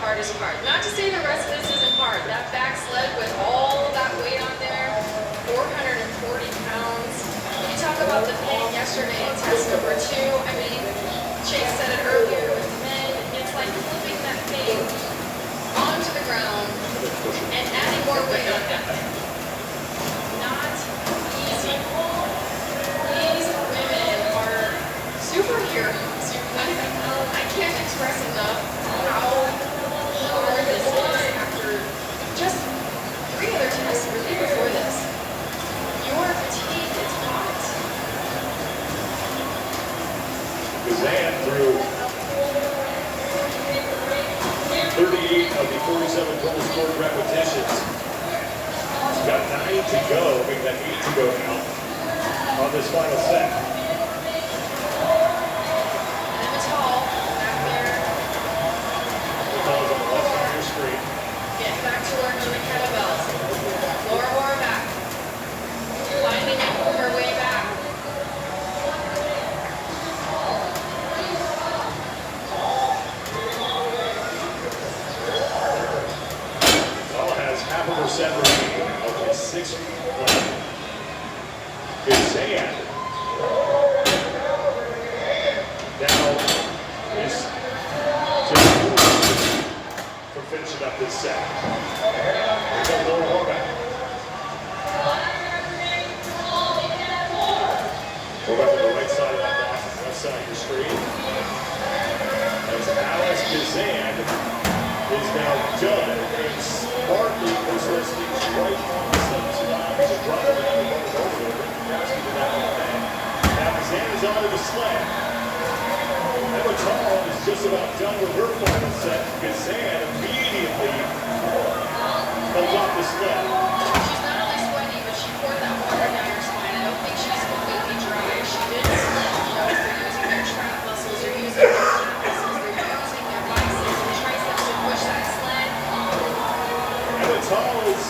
hardest part. Not to say the rest of this isn't hard. That back sled with all that weight on there, 440 pounds. You talk about the pain yesterday in test number 2. I mean, Chase said it earlier with the men. It's like flipping that thing onto the ground and adding more weight on that. Not easy. These women are superheroes. I can't express enough how hard this is after just 3 other tests the day before this. Your fatigue is hot. Kazan threw 38 of the 47 total scored repetitions. She's got 9 to go, making that 8 to go now on this final set. Get back to work on the kettlebells. Lower bar back. Finding her way back. Ball has half of her set remaining. Okay, 6 left. Kazan. Now is for finishing up this set. Here's a lower Horvath. Horvath on the right side of that box, left side of your screen. As Alice Kazan is now done and smartly is listening right on the 7 to drop it down and run it over. Now Kazan is onto the sled. Emma Tall is just about done with her final set. Kazan immediately comes off the sled. She's not only sweaty, but she poured that water down her spine. I don't think she's completely dry. She did slip. You know, if they're using their trap muscles, they're using their calf muscles, they're using their biceps and triceps to push that sled. Emma Tall is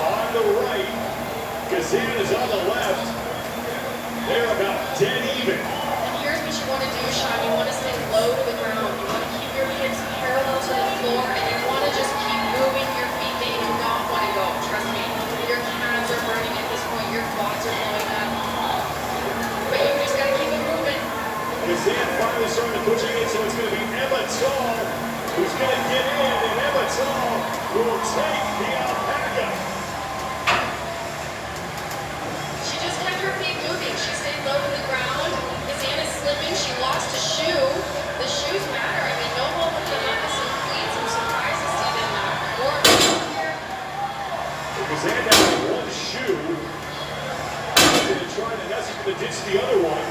on the right. Kazan is on the left. They're about dead even. Here's what you want to do, Sean. You want to stay low to the ground. You want to keep your hips parallel to the floor, and you want to just keep moving your feet. They do not want to go. Trust me. Your calves are burning at this point. Your quads are blowing up. But you just got to keep it moving. Kazan finally started pushing it, so it's going to be Emma Tall who's going to get in, and Emma Tall will take the alpaca. She just kept her feet moving. She stayed low to the ground. Slipping, she lost a shoe. The shoes matter. I mean, Noble with the missing cleats. I'm surprised to see them more here. Kazan down with one shoe. She's going to try, and that's going to ditch the other one.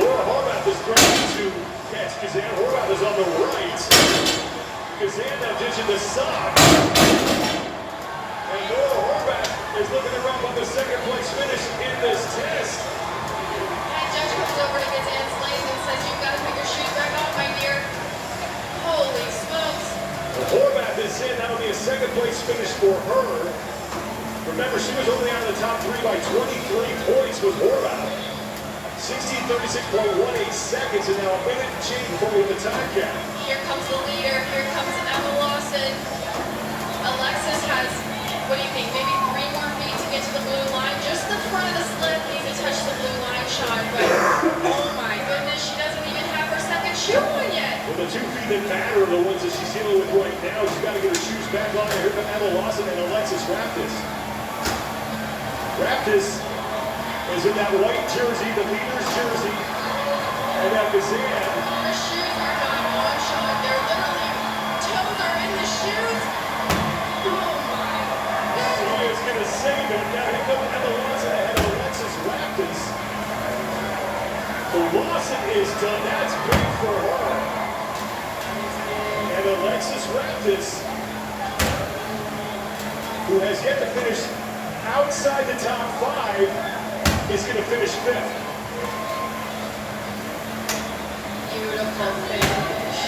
Laura Horvath is trying to catch Kazan. Horvath is on the right. Kazan now ditching the sock. And Laura Horvath is looking to wrap up the second place finish in this test. Comes over to Kazan's legs and says, "You've got to put your shoes back on, my dear." Holy smokes. Horvath is in. That'll be a second place finish for her. Remember, she was only out of the top 3 by 23 points with Horvath. 16:36.18 seconds, and now a minute and change before we hit the time gap. Here comes the leader. Here comes Emma Lawson. Alexis has, what do you think, maybe 3 more feet to get to the blue line. Just the front of the sled needs to touch the blue line, Sean. But, oh my goodness, she doesn't even have her second shoe on yet. Well, the 2 feet that matter are the ones that she's dealing with right now. She's got to get her shoes back on. Here come Emma Lawson and Alexis Raptis. Raptis is in that white jersey, the leader's jersey. And now Kazan. Her shoes are not on, Sean. They're literally, toes are in the shoes. Oh my goodness. She is going to save it. Now here comes Emma Lawson ahead of Alexis Raptis. Lawson is done. That's big for her. And Alexis Raptis, who has yet to finish outside the top 5, is going to finish 5th. Beautiful finish.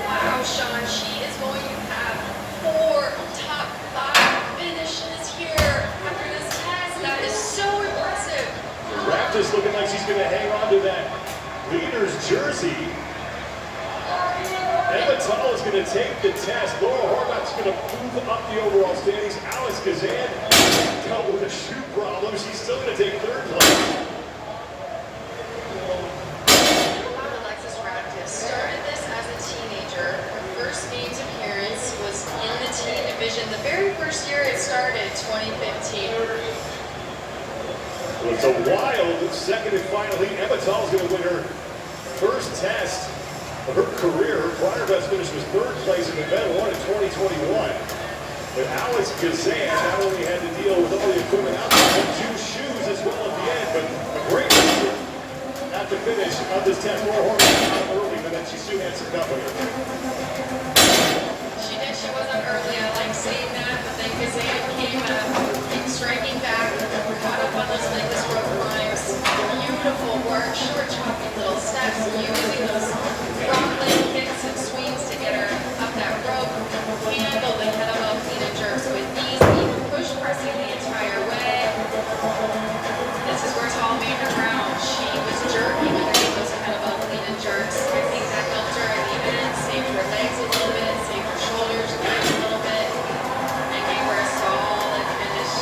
Wow, Sean, she is going to have 4 top 5 finishes here after this test. That is so impressive. Raptis looking like she's going to hang on to that leader's jersey. Emma Tull is going to take the test. Laura Horvath's going to move up the overall standings. Alice Kazan dealt with a shoe problem. She's still going to take third place. Alexis Radcliffe started this as a teenager. Her first games appearance was in the teen division. The very first year it started, 2015. Well, it's a wild second and final heat. Emma Tull is going to win her first test of her career. Her prior best finish was third place in event 1 in 2021. But Alice Kazan not only had to deal with all the equipment out there, but 2 shoes as well at the end. But a great finish at the finish of this test. Laura Horvath out early, but then she soon had some company. She did. She wasn't early. I like seeing that. But then Kazan came striking back, caught up on those Vegas rope climbs. Beautiful work. Short, choppy little steps, using those rock leg kicks and swings to get her up that rope. Handle the kettlebell clean and jerks with ease, even push pressing the entire way. This is where Tull made her ground. She was jerking underneath those kettlebell clean and jerks. I think that helped her in the end, saved her legs a little bit, saved her shoulders a little bit, and gave her a solid finish.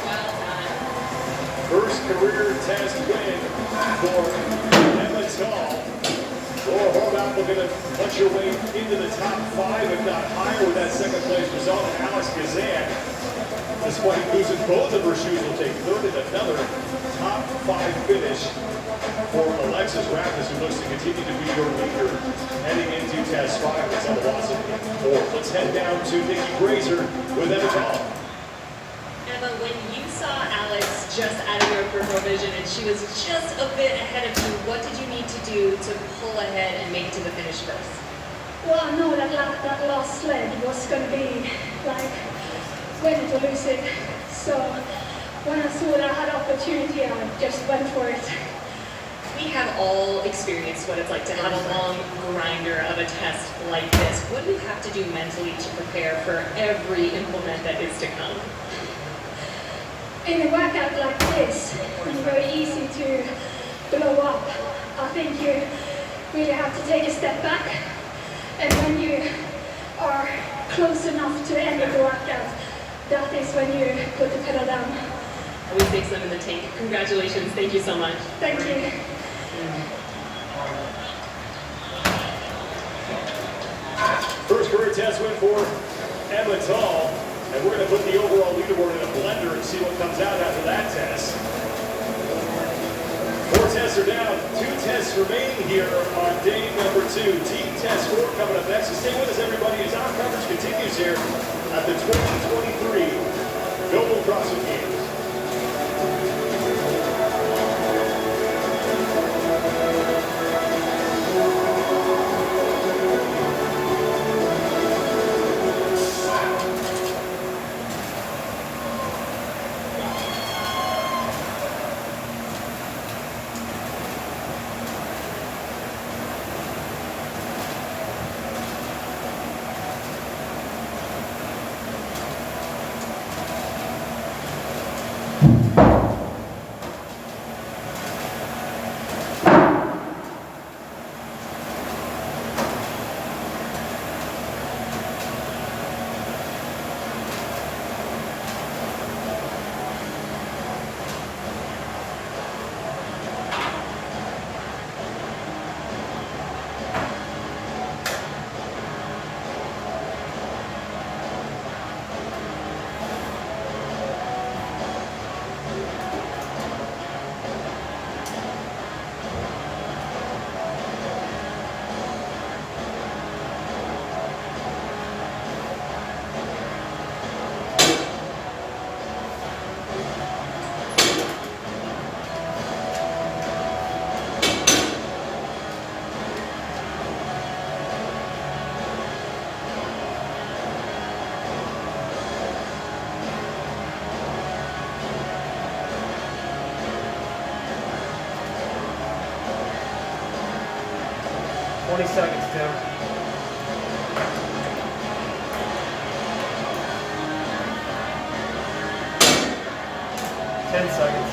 Well done. First career test win for Emma Tull. Laura Horvath looking to punch her way into the top 5, if not higher, with that second place result. And Alice Kazan, despite losing both of her shoes, will take third in another top 5 finish for Alexis Radcliffe, who looks to continue to be your leader heading into test 5. That's on the loss of 4. Let's head down to Nikki Grazer with Emma Tull. Emma, when you saw Alex just out of your peripheral vision and she was just a bit ahead of you, what did you need to do to pull ahead and make it to the finish first? Well, I know that last sled was going to be like win it or lose it. So when I saw that I had opportunity, I just went for it. We have all experienced what it's like to have a long grinder of a test like this. What do you have to do mentally to prepare for every implement that is to come? In a workout like this, it's very easy to blow up. I think you really have to take a step back, and when you are close enough to the end of the workout, that is when you put the pedal down. Always take some in the tank. Congratulations. Thank you so much. Thank you. First career test win for Emma Tull. And we're going to put the overall leaderboard in a blender and see what comes out after that test. 4 tests are down, 2 tests remaining here on day number 2. Team test 4 coming up next. So stay with us, everybody, as our coverage continues here at the 2023 Global CrossFit Games. Seconds, Tim. 10 seconds.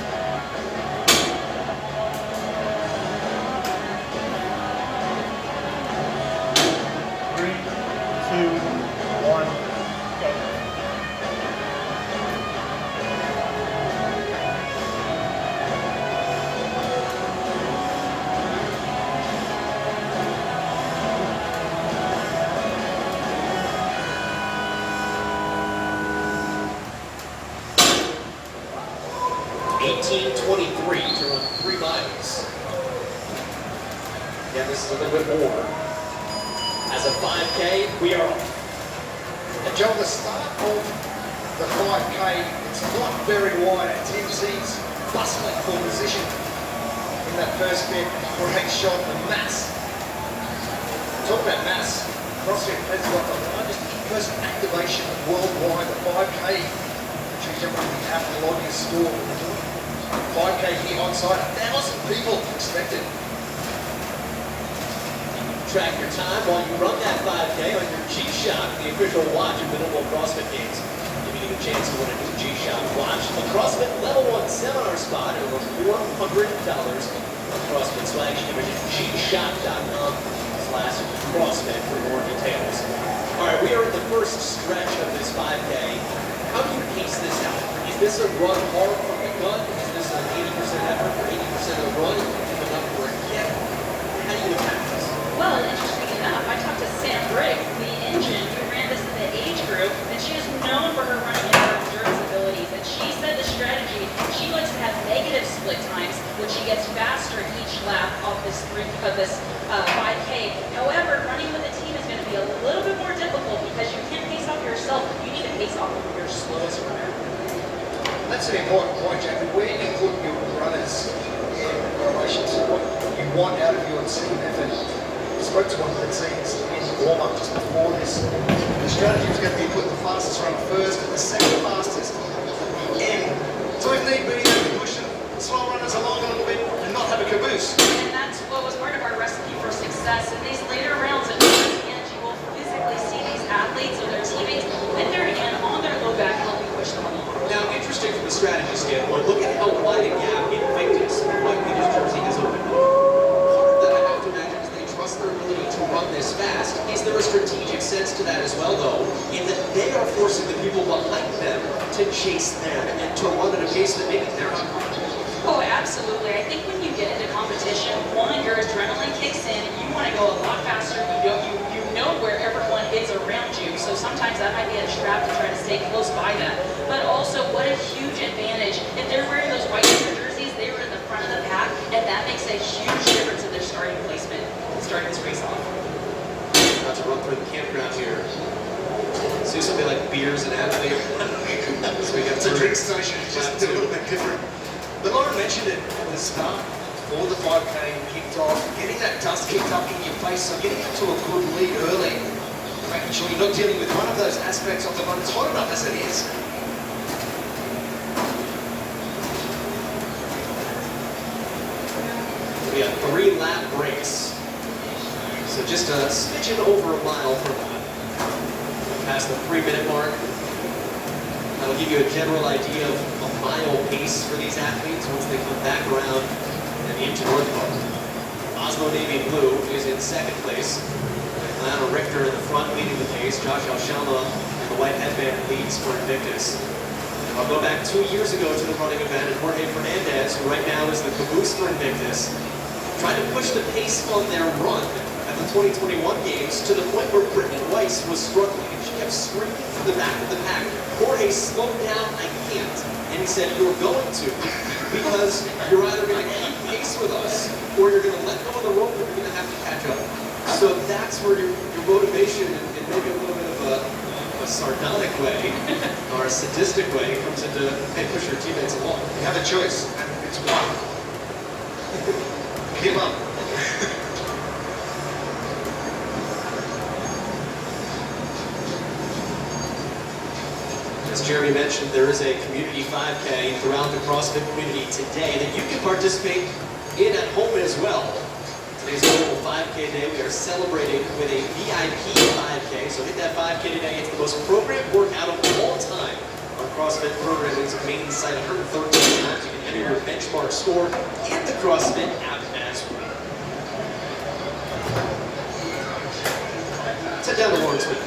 18:23 to run 3 miles. Yeah, this is a little bit more. As a 5K, we are off. And Joel, the start of the 5K, it's not very wide. TMC's bustling for position in that first bit. Great shot, the mass. Talk about mass. CrossFit has got the largest in-person activation worldwide. The 5K, which is everything happening on your store. 5K here on site, 1,000 people expected. Track your time while you run that 5K on your G-Shock, the official watch of the Minimal CrossFit Games. Giving you a chance to win a new G-Shock watch, a CrossFit Level 1 seminar spot, and over $400 on CrossFit's flagship division, G-Shock.com/CrossFit for more details. All right, we are in the first stretch of this 5K. How do you pace this out? Is this a run hard from the gun? Is this an 80% effort or 80% of the run? Coming up for a kick? How do you attack this? Well, interesting enough, I talked to Sam Briggs, the engine, who ran this in the age group, and she is known for her running and her endurance abilities. And she said the strategy, she likes to have negative split times, which she gets faster each lap of this 5K. However, running with a team is going to be a little bit more difficult because you can't pace off yourself. You need to pace off of your slowest runner. That's an important point, Jack. Where you put your runners in relation to what you want out of your team effort. I spoke to one of the teams in warm-up just before this. The strategy was going to be put the fastest runner first and the second fastest end. So if need be, they can push the slow runners along a little bit and not have a caboose. And that's what was part of our recipe for success. In these later rounds, at the end, you will physically see these athletes or their teammates with their hand on their low back helping push them along. Now, interesting from the strategy standpoint, look at how wide a gap Invictus, the white leaders jersey, has opened up. Part of that, I have to imagine, is they trust their ability to run this fast. Is there a strategic sense to that as well, though, in that they are forcing the people behind them to chase them and to run at a pace that maybe they're not comfortable with? Oh, absolutely. I think when you get into competition, one, your adrenaline kicks in. You want to go a lot faster. You know where everyone is around you. So sometimes that might be a trap to try to stay close by them. But also, what a huge advantage. If they're wearing those white jerseys, they were in the front of the pack, and that makes a huge difference in their starting placement, starting this race off. About to run through the campground here. See something like beers and apple. So we got It's a drink station, it's just a little bit different. But Lauren mentioned it at the start, before the 5K kicked off, getting that dust kicked up in your face, so getting into a good lead early, making sure you're not dealing with one of those aspects of the run. It's hot enough as it is. We have 3-lap breaks. So just a smidgen over a mile from that. Past the 3-minute mark. That'll give you a general idea of a mile pace for these athletes once they come back around and into North Park. Oslo Navy Blue is in second place. Lana Richter in the front leading the pace. Josh Alshama in the white headband leads for Invictus. I'll go back 2 years ago to the running event, and Jorge Fernandez, who right now is the caboose for Invictus, tried to push the pace on their run at the 2021 games to the point where Brittany Weiss was struggling, and she kept screaming from the back of the pack, Jorge, slow down, I can't. And he said, you're going to, because you're either going to keep pace with us, or you're going to let go of the rope, or you're going to have to catch up. So that's where your motivation, and maybe a little bit of a sardonic way, or a sadistic way, comes into, hey, push your teammates along. You have a choice, and it's one. Give up. As Jeremy mentioned, there is a community 5K throughout the CrossFit community today that you can participate in at home as well. Today's global 5K day. We are celebrating with a VIP 5K. So hit that 5K today. It's the most appropriate workout of all time on CrossFit Programming's main site. 113 times. You can enter your benchmark score in the CrossFit app as well. Sit down to Lawrence with you.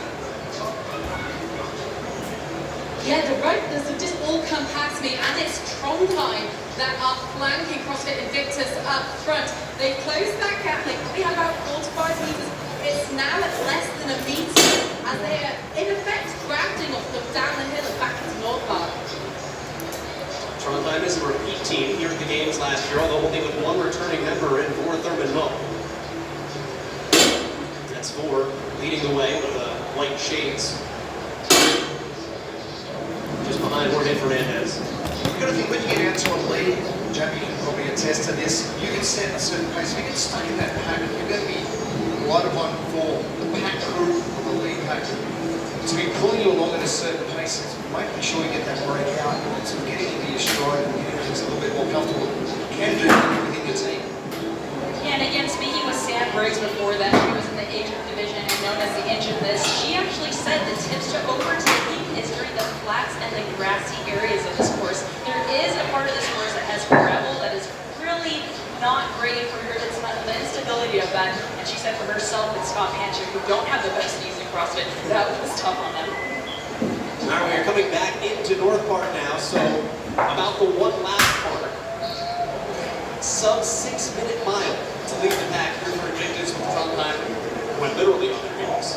Yeah, the ropers have just all come past me, and it's Trondheim that are flanking CrossFit Invictus up front. They've closed that gap. They probably had about 45 meters. It's now at less than a meter, as they are in effect drafting off them down the hill and back into North Park. Trondheim is a repeat team here at the games last year, although only with one returning member in Thurman Moe. That's four leading the way with the white shades. Just behind Jorge Fernandez. You've got to think when you get out to a lead, Jamie can probably attest to this, you can set a certain pace. If you get stuck in that pack, you're going to be right of one for the pack crew of the lead pack to be pulling you along at a certain pace, making sure you get that break out and sort of getting into your stride and getting things a little bit more comfortable. You can do that within your team. Yeah, and again, speaking with Sam Briggs before that, she was in the age group division and known as the Inch of this, she actually said the tips to overtaking is during the flats and the grassy areas of this course. There is a part of this course that has gravel that is really not great for her. It's not the instability of that. And she said for herself and Scott Pancher, who don't have the best knees in CrossFit, that was tough on them. All right, we're coming back into North Park now, so about the one lap mark. Sub 6 minute mile to lead the pack here for Invictus with front time went literally on their heels.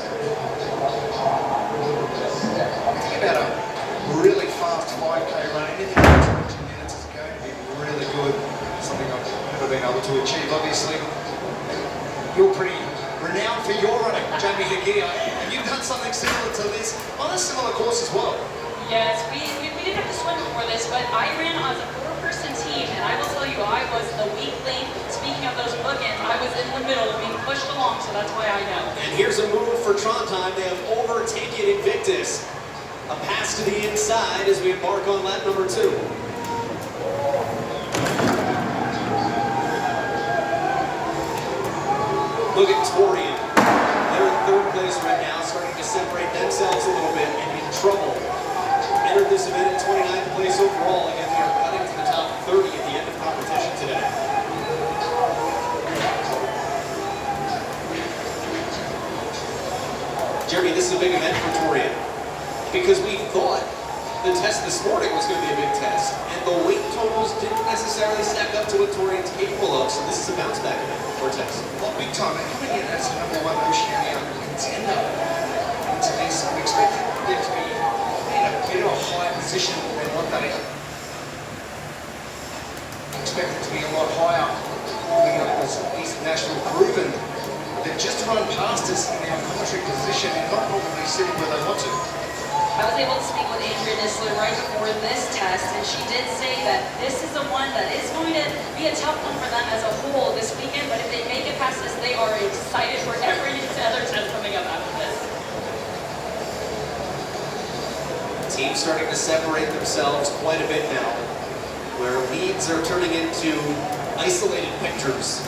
Think about a really fast 5K run. Anything under 20 minutes is going to be really good. Something I've never been able to achieve, obviously. You're pretty renowned for your running, Jamie Hagee, and you've done something similar to this on a similar course as well. Yes, we didn't have to swim before this, but I ran as a 4-person team, and I will tell you, I was the weak link. Speaking of those bookends, I was in the middle being pushed along, so that's why I know. And here's a move for Trondheim. They have overtaken Invictus. A pass to the inside as we embark on lap number 2. Look at Torian. They're in 3rd place right now, starting to separate themselves a little bit and in trouble. Entered this event in 29th place overall. Again, they are cutting to the top 30 at the end of competition today. Jeremy, this is a big event for Torian because we thought the test this morning was going to be a big test, and the weight totals didn't necessarily stack up to what Torian's capable of, so this is a bounce back event for a test. Well, big time. And coming in as the #1 Oceania contender into this, we expected them to be in a bit of a higher position than what they are. Expected to be a lot higher coming up as East National proven. They've just run past us in our commentary position and not probably sitting where they want to. I was able to speak with Adrian Nisler right before this test, and she did say that this is the one that is going to be a tough one for them as a whole this weekend, but if they make it past this, they are excited for every other test coming up after this. Teams starting to separate themselves quite a bit now, where leads are turning into isolated pictures.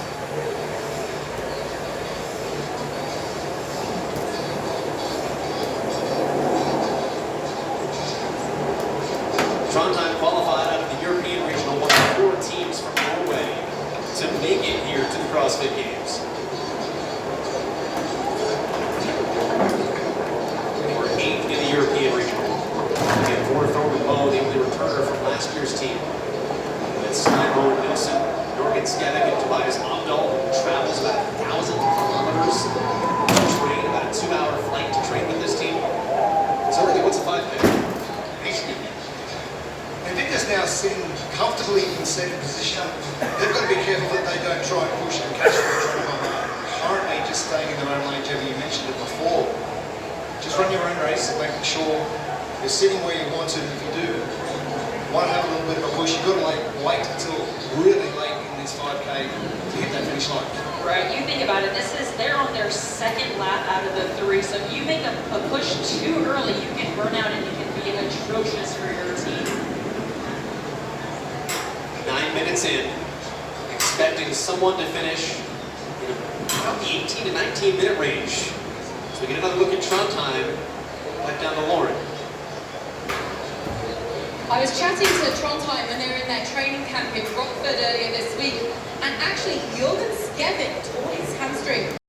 Trondheim qualified out of the European Regional, one of 4 teams from Norway to make it here to the CrossFit Games. They were 8th in the European Regional. Again, 4th over Moe, the only returner from last year's team. That's Steinmo and Nilsson, Jorgen Skevik and Tobias Abdal, who travels about 1,000 kilometers to train, about a 2-hour flight to train with this team. So really, what's a 5K? Invictus now sitting comfortably in second position. They've got to be careful that they don't try and push and catch the Trondheim. Currently just staying in their own lane, Jimmy, you mentioned it before. Just run your own race, making sure you're sitting where you want to. If you do want to have a little bit of a push, you've got to wait until really late in this 5K to hit that finish line. Right, you think about it, they're on their 2nd lap out of the 3, so if you make a push too early, you can burn out and you can be atrocious for your team. 9 minutes in, expecting someone to finish in about the 18 to 19 minute range. So we get another look at Trondheim, back down to Lauren. I was chatting to Trondheim when they were in their training camp in Rockford earlier this week, and actually Jorgen Skevik tore his hamstring